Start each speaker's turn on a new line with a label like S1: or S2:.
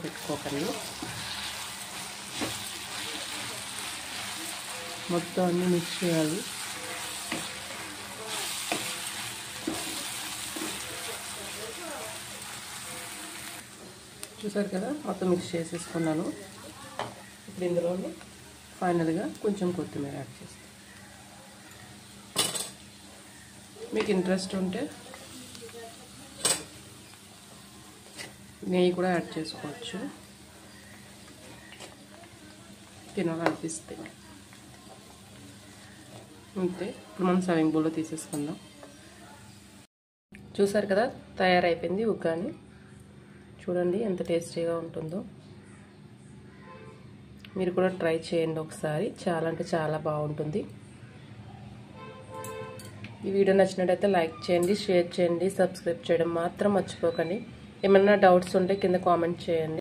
S1: పెట్టుకోకండి. మొత్తం అన్నీ మిక్స్ చేయాలి. చూసారు కదా, మొత్తం మిక్స్ చేసేసుకున్నాను. ఇప్పుడు ఇందులోనే ఫైనల్గా కొంచెం కొత్తిమీర యాడ్ చేస్తాను. మీకు ఇంట్రెస్ట్ ఉంటే నెయ్యి కూడా యాడ్ చేసుకోవచ్చు, తినాలనిపిస్తే. అంతే. ఇప్పుడు మనం సర్వింగ్ బౌల్లో తీసేసుకుందాం. చూసారు కదా, తయారైపోయింది ఉగ్గాని. చూడండి ఎంత టేస్టీగా ఉంటుందో. మీరు కూడా ట్రై చేయండి ఒకసారి. చాలా అంటే చాలా బాగుంటుంది. ఈ వీడియో నచ్చినట్టయితే లైక్ చేయండి, షేర్ చేయండి, సబ్స్క్రైబ్ చేయడం మాత్రం మర్చిపోకండి. ఏమైనా డౌట్స్ ఉంటే కింద కామెంట్ చేయండి.